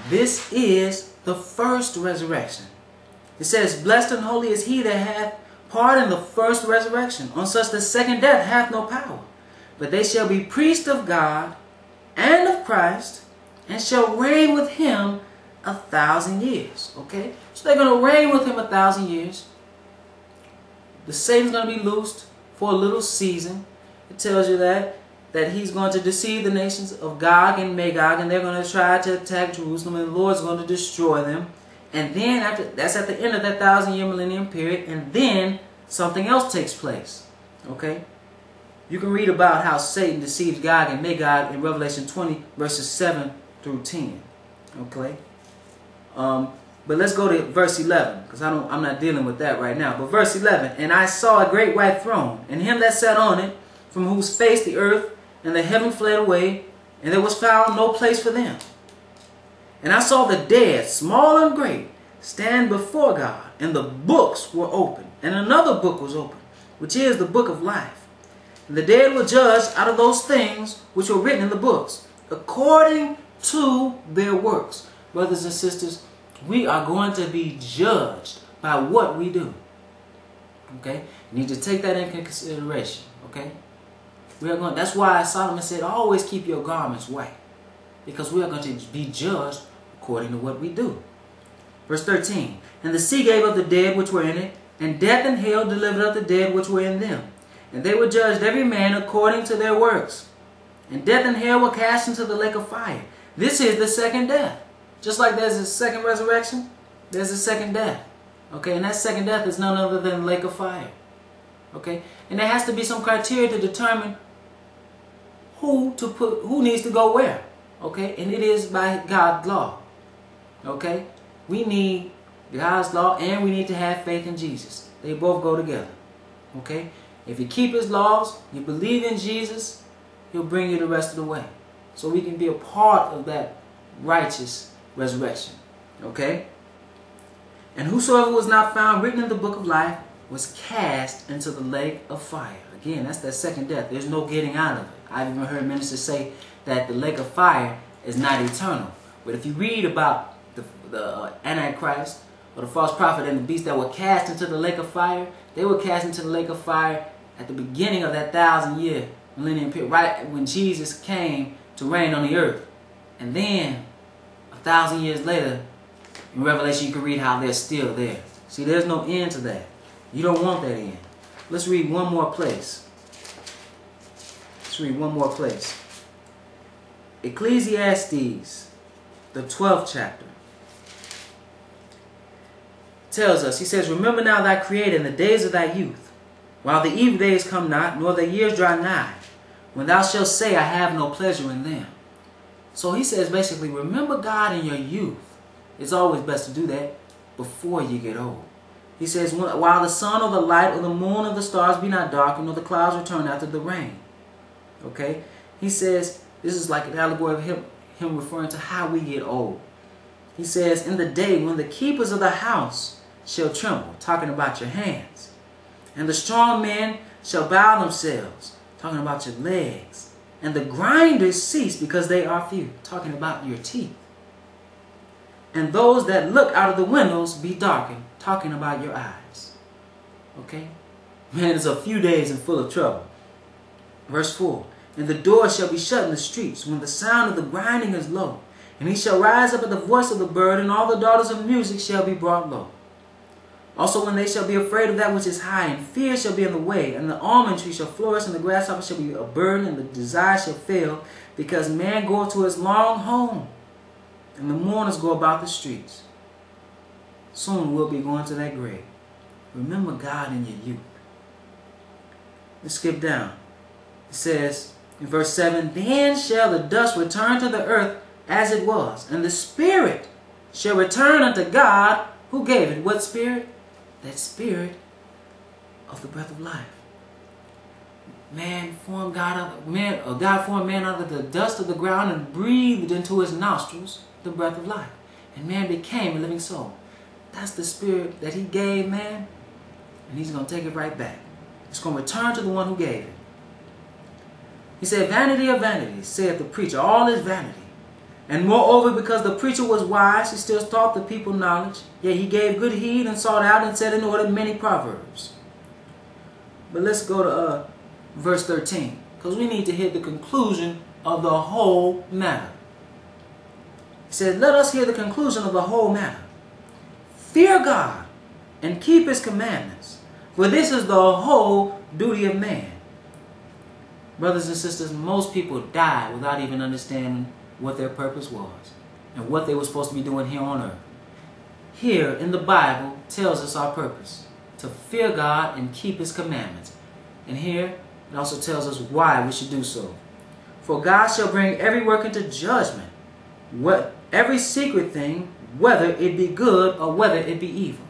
This is the first resurrection. It says, blessed and holy is he that hath part in the first resurrection. On such the second death hath no power. But they shall be priests of God and of Christ, and shall reign with him 1,000 years. Okay? So they're going to reign with him 1,000 years. The Satan's going to be loosed for a little season. It tells you that he's going to deceive the nations of Gog and Magog, and they're going to try to attack Jerusalem, and the Lord's going to destroy them. And then that's at the end of that 1,000-year millennium period, and then something else takes place. Okay? You can read about how Satan deceives Gog and Magog in Revelation 20, verses 7 through 10. Okay? But let's go to verse 11, because I'm not dealing with that right now. But verse 11, and I saw a great white throne, and him that sat on it, from whose face the earth and the heaven fled away, and there was found no place for them. And I saw the dead, small and great, stand before God, and the books were opened. And another book was opened, which is the book of life. And the dead were judged out of those things which were written in the books, according to their works. Brothers and sisters, we are going to be judged by what we do. Okay? You need to take that into consideration. Okay? We are going. That's why Solomon said, always keep your garments white, because we are going to be judged according to what we do. Verse 13, and the sea gave up the dead which were in it, and death and hell delivered up the dead which were in them. And they were judged every man according to their works. And death and hell were cast into the lake of fire. This is the second death. Just like there's a second resurrection, there's a second death. Okay, and that second death is none other than the lake of fire. Okay, and there has to be some criteria to determine who needs to go where. Okay, and it is by God's law. Okay, we need God's law and we need to have faith in Jesus. They both go together. Okay, if you keep his laws, you believe in Jesus, he'll bring you the rest of the way. So we can be a part of that righteous resurrection. Okay, and whosoever was not found written in the book of life was cast into the lake of fire. Again, that's that second death. There's no getting out of it. I've even heard ministers say that the lake of fire is not eternal. But if you read about the Antichrist or the false prophet and the beast that were cast into the lake of fire, they were cast into the lake of fire at the beginning of that 1,000-year millennium period, right when Jesus came to reign on the earth. And then 1,000 years later, in Revelation, you can read how they're still there. See, there's no end to that. You don't want that end. Let's read one more place. Let's read one more place. Ecclesiastes, the 12th chapter, tells us, he says, remember now thy Creator in the days of thy youth, while the evil days come not, nor the years draw nigh, when thou shalt say, I have no pleasure in them. So he says basically, remember God in your youth. It's always best to do that before you get old. He says, while the sun or the light or the moon or the stars be not darkened, nor the clouds return after the rain. Okay? He says, this is like an allegory of him referring to how we get old. He says, in the day when the keepers of the house shall tremble, talking about your hands, and the strong men shall bow themselves, talking about your legs, and the grinders cease because they are few, talking about your teeth. And those that look out of the windows be darkened, talking about your eyes. Okay? Man, it's a few days and full of trouble. Verse 4, and the door shall be shut in the streets when the sound of the grinding is low. And he shall rise up at the voice of the bird, and all the daughters of music shall be brought low. Also when they shall be afraid of that which is high, and fear shall be in the way, and the almond tree shall flourish, and the grasshopper shall be a burden, and the desire shall fail, because man goeth to his long home, and the mourners go about the streets. Soon we'll be going to that grave. Remember God in your youth. Let's skip down. It says in verse 7, then shall the dust return to the earth as it was, and the spirit shall return unto God who gave it. What spirit? That spirit of the breath of life. God formed man out of the dust of the ground and breathed into his nostrils the breath of life. And man became a living soul. That's the spirit that he gave man, and he's going to take it right back. It's going to return to the one who gave it. He said, vanity of vanities, saith the preacher, all is vanity. And moreover, because the preacher was wise, he still taught the people knowledge. Yet he gave good heed and sought out and set in order many proverbs. But let's go to verse 13, because we need to hear the conclusion of the whole matter. It says, let us hear the conclusion of the whole matter. Fear God and keep his commandments, for this is the whole duty of man. Brothers and sisters, most people die without even understanding what their purpose was and what they were supposed to be doing here on earth. Here in the Bible tells us our purpose, to fear God and keep his commandments. And here it also tells us why we should do so. For God shall bring every work into judgment, every secret thing, whether it be good or whether it be evil.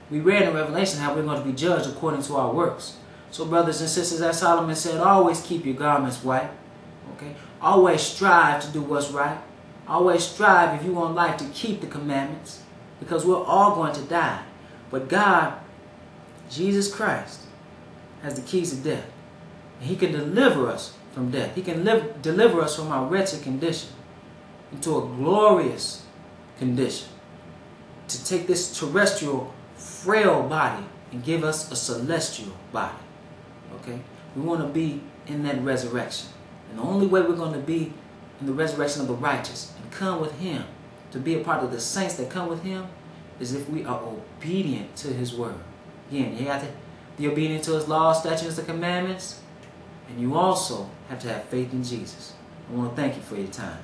We read in Revelation how we're going to be judged according to our works. So brothers and sisters, as Solomon said, always keep your garments white. Okay? Always strive to do what's right. Always strive, if you want life, to keep the commandments, because we're all going to die. But God, Jesus Christ, has the keys to death. And he can deliver us from death. He can deliver us from our wretched condition into a glorious condition, to take this terrestrial, frail body and give us a celestial body. Okay? We want to be in that resurrection. And the only way we're going to be in the resurrection of the righteous and come with him, to be a part of the saints that come with him, is if we are obedient to his word. Again, you have to be obedient to his laws, statutes, and commandments. And you also have to have faith in Jesus. I want to thank you for your time.